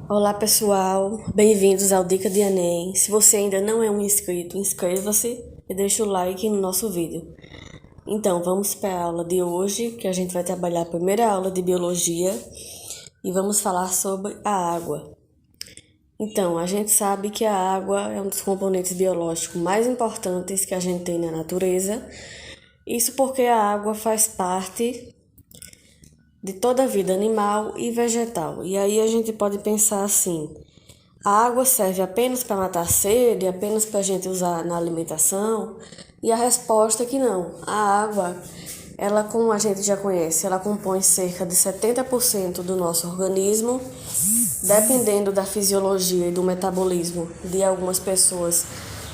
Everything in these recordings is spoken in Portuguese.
Olá pessoal, bem-vindos ao Dica de Enem. Se você ainda não é um inscrito, inscreva-se e deixe o like no nosso vídeo. Então, vamos para a aula de hoje, que a gente vai trabalhar a primeira aula de Biologia e vamos falar sobre a água. Então, a gente sabe que a água é um dos componentes biológicos mais importantes que a gente tem na natureza. Isso porque a água faz parte de toda a vida animal e vegetal. E aí a gente pode pensar assim: a água serve apenas para matar a sede, apenas para a gente usar na alimentação? E a resposta é que não. A água, ela, como a gente já conhece, ela compõe cerca de 70% do nosso organismo. Dependendo da fisiologia e do metabolismo de algumas pessoas,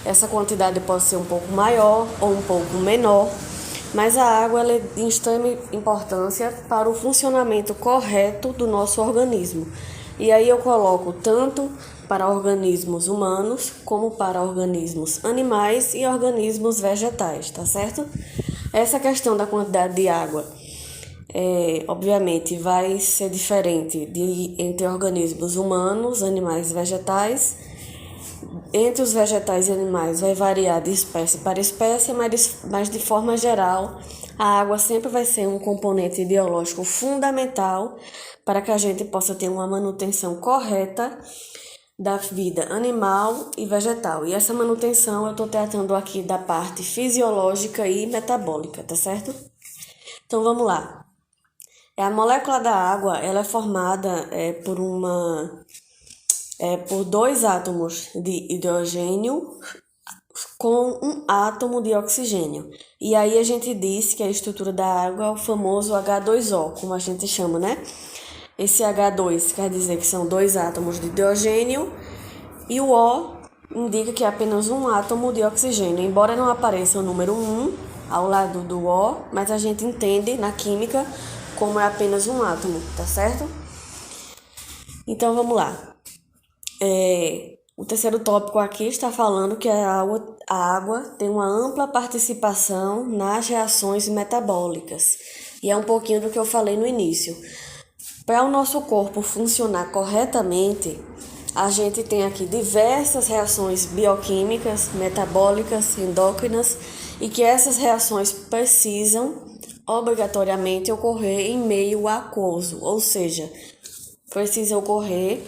essa quantidade pode ser um pouco maior ou um pouco menor. Mas a água ela é de extrema importância para o funcionamento correto do nosso organismo. E aí eu coloco tanto para organismos humanos, como para organismos animais e organismos vegetais, tá certo? Essa questão da quantidade de água, obviamente, vai ser diferente entre organismos humanos, animais e vegetais. Entre os vegetais e animais vai variar de espécie para espécie, mas de forma geral, a água sempre vai ser um componente biológico fundamental para que a gente possa ter uma manutenção correta da vida animal e vegetal. E essa manutenção eu estou tratando aqui da parte fisiológica e metabólica, tá certo? Então vamos lá. A molécula da água ela é formada por dois átomos de hidrogênio com um átomo de oxigênio. E aí a gente diz que a estrutura da água é o famoso H2O, como a gente chama, né? Esse H2 quer dizer que são dois átomos de hidrogênio e o O indica que é apenas um átomo de oxigênio. Embora não apareça o número 1 ao lado do O, mas a gente entende na química como é apenas um átomo, tá certo? Então vamos lá. O terceiro tópico aqui está falando que a água tem uma ampla participação nas reações metabólicas. E é um pouquinho do que eu falei no início. Para o nosso corpo funcionar corretamente, a gente tem aqui diversas reações bioquímicas, metabólicas, endócrinas, e que essas reações precisam obrigatoriamente ocorrer em meio aquoso, ou seja, precisa ocorrer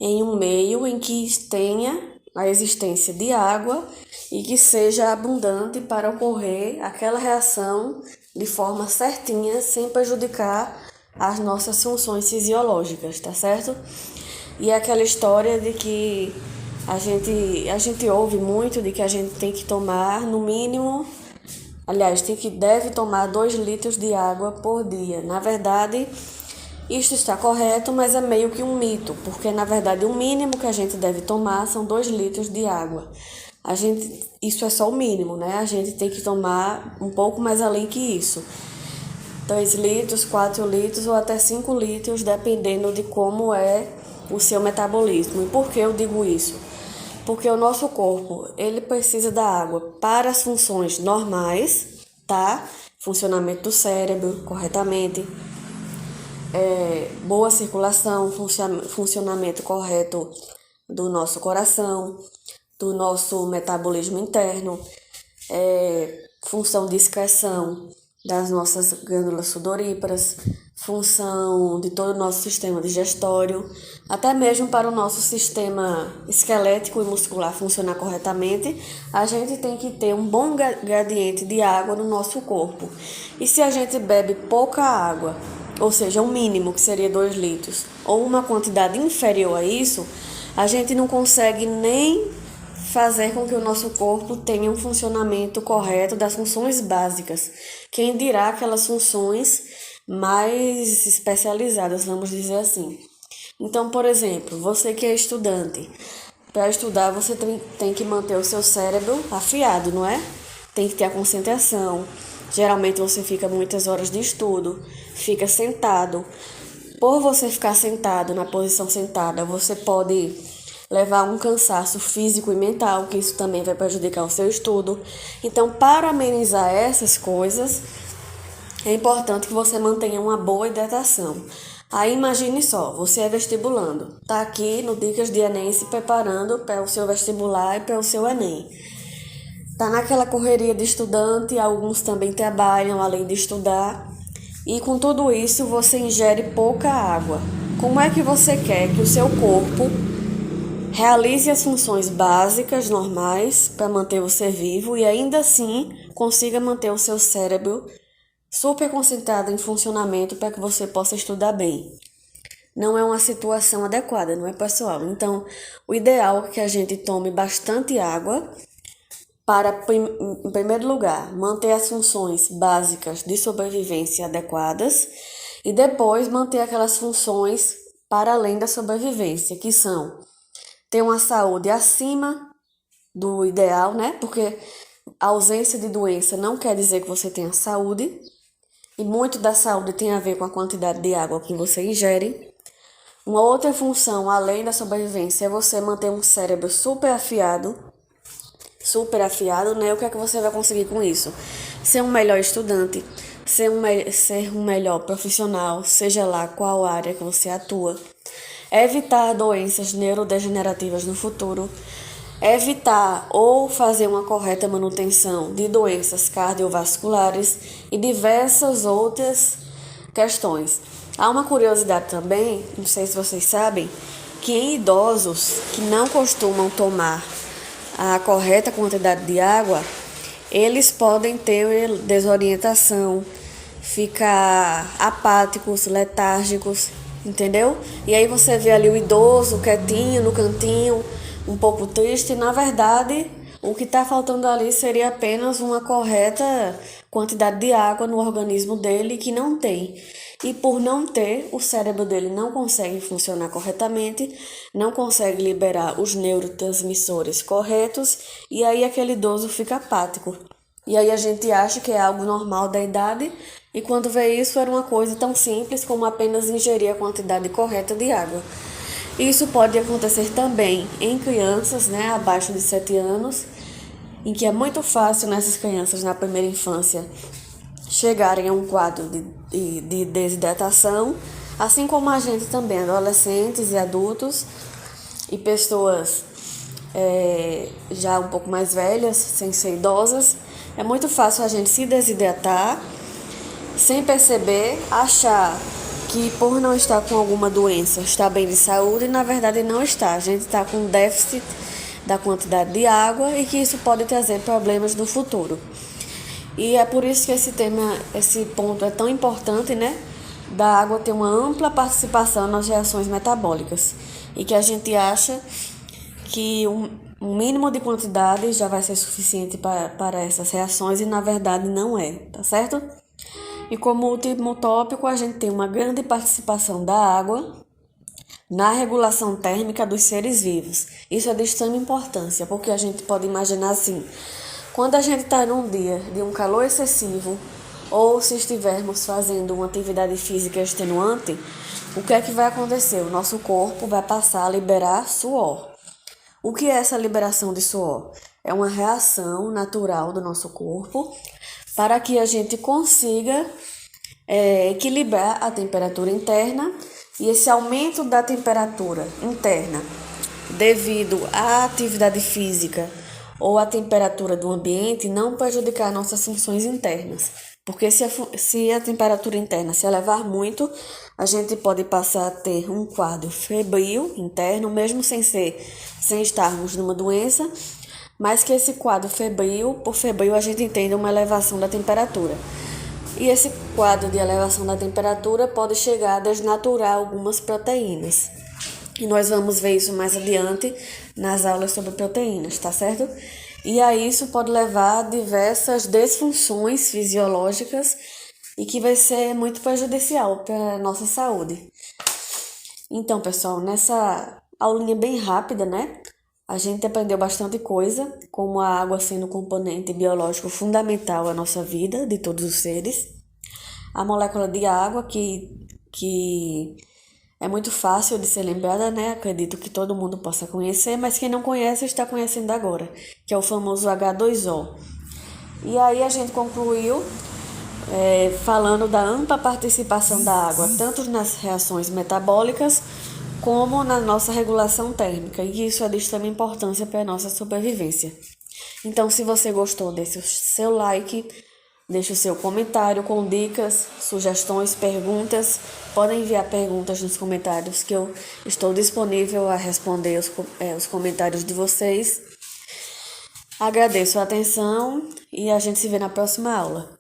em um meio em que tenha a existência de água e que seja abundante para ocorrer aquela reação de forma certinha, sem prejudicar as nossas funções fisiológicas, tá certo? E é aquela história de que a gente ouve muito de que a gente tem que tomar no mínimo, aliás, deve tomar 2 litros de água por dia. Na verdade, isto está correto, mas é meio que um mito, porque na verdade o mínimo que a gente deve tomar são 2 litros de água. Isso é só o mínimo, né? A gente tem que tomar um pouco mais além que isso. 3 litros, 4 litros ou até 5 litros, dependendo de como é o seu metabolismo. E por que eu digo isso? Porque o nosso corpo, ele precisa da água para as funções normais, tá? Funcionamento do cérebro corretamente, boa circulação, funcionamento correto do nosso coração, do nosso metabolismo interno, função de excreção das nossas glândulas sudoríparas, função de todo o nosso sistema digestório, até mesmo para o nosso sistema esquelético e muscular funcionar corretamente, a gente tem que ter um bom gradiente de água no nosso corpo. E se a gente bebe pouca água, ou seja, um mínimo que seria 2 litros, ou uma quantidade inferior a isso, a gente não consegue nem fazer com que o nosso corpo tenha um funcionamento correto das funções básicas. Quem dirá aquelas funções mais especializadas, vamos dizer assim. Então, por exemplo, você que é estudante, para estudar você tem que manter o seu cérebro afiado, não é? Tem que ter a concentração. Geralmente você fica muitas horas de estudo, fica sentado. Por você ficar sentado, na posição sentada, você pode levar um cansaço físico e mental, que isso também vai prejudicar o seu estudo. Então, para amenizar essas coisas, é importante que você mantenha uma boa hidratação. Aí imagine só, você é vestibulando, tá aqui no Dicas de Enem se preparando para o seu vestibular e para o seu Enem. Tá naquela correria de estudante, alguns também trabalham além de estudar, e com tudo isso você ingere pouca água. Como é que você quer que o seu corpo realize as funções básicas normais para manter você vivo e ainda assim consiga manter o seu cérebro super concentrado em funcionamento para que você possa estudar bem? Não é uma situação adequada, não é, pessoal? Então, o ideal é que a gente tome bastante água para, em primeiro lugar, manter as funções básicas de sobrevivência adequadas e depois manter aquelas funções para além da sobrevivência, que são ter uma saúde acima do ideal, né? Porque a ausência de doença não quer dizer que você tenha saúde, e muito da saúde tem a ver com a quantidade de água que você ingere. Uma outra função, além da sobrevivência, é você manter um cérebro super afiado, né? O que é que você vai conseguir com isso? Ser um melhor estudante, ser um melhor profissional, seja lá qual área que você atua. Evitar doenças neurodegenerativas no futuro. Evitar ou fazer uma correta manutenção de doenças cardiovasculares e diversas outras questões. Há uma curiosidade também, não sei se vocês sabem, que em idosos que não costumam tomar a correta quantidade de água, eles podem ter desorientação, ficar apáticos, letárgicos, entendeu? E aí você vê ali o idoso quietinho no cantinho, um pouco triste, e na verdade o que está faltando ali seria apenas uma correta quantidade de água no organismo dele que não tem. E por não ter, o cérebro dele não consegue funcionar corretamente, não consegue liberar os neurotransmissores corretos, e aí aquele idoso fica apático. E aí a gente acha que é algo normal da idade, e quando vê isso era uma coisa tão simples como apenas ingerir a quantidade correta de água. Isso pode acontecer também em crianças, né, abaixo de 7 anos, em que é muito fácil nessas crianças na primeira infância chegarem a um quadro de desidratação, assim como a gente também, adolescentes e adultos e pessoas já um pouco mais velhas, sem ser idosas. É muito fácil a gente se desidratar sem perceber, achar que por não estar com alguma doença está bem de saúde e na verdade não está. A gente está com déficit da quantidade de água e que isso pode trazer problemas no futuro. E é por isso que esse ponto é tão importante, né? Da água ter uma ampla participação nas reações metabólicas. E que a gente acha que um mínimo de quantidade já vai ser suficiente para essas reações e na verdade não é, tá certo? E como último tópico, a gente tem uma grande participação da água na regulação térmica dos seres vivos. Isso é de extrema importância, porque a gente pode imaginar assim, quando a gente está num dia de um calor excessivo, ou se estivermos fazendo uma atividade física extenuante, o que é que vai acontecer? O nosso corpo vai passar a liberar suor. O que é essa liberação de suor? É uma reação natural do nosso corpo para que a gente consiga equilibrar a temperatura interna, e esse aumento da temperatura interna devido à atividade física ou à temperatura do ambiente não prejudicar nossas funções internas. Porque se a temperatura interna se elevar muito, a gente pode passar a ter um quadro febril interno, mesmo sem estarmos numa doença, mas que esse quadro febril, por febril a gente entende uma elevação da temperatura. E esse quadro de elevação da temperatura pode chegar a desnaturar algumas proteínas. E nós vamos ver isso mais adiante nas aulas sobre proteínas, tá certo? E aí isso pode levar a diversas disfunções fisiológicas e que vai ser muito prejudicial para a nossa saúde. Então, pessoal, nessa aulinha bem rápida, né? A gente aprendeu bastante coisa, como a água sendo um componente biológico fundamental à nossa vida, de todos os seres. A molécula de água, que é muito fácil de ser lembrada, né? Acredito que todo mundo possa conhecer, mas quem não conhece está conhecendo agora, que é o famoso H2O. E aí a gente concluiu falando da ampla participação da água, tanto nas reações metabólicas como na nossa regulação térmica, e isso é de extrema importância para a nossa sobrevivência. Então, se você gostou, deixe o seu like, deixe o seu comentário com dicas, sugestões, perguntas. Podem enviar perguntas nos comentários que eu estou disponível a responder os comentários de vocês. Agradeço a atenção e a gente se vê na próxima aula.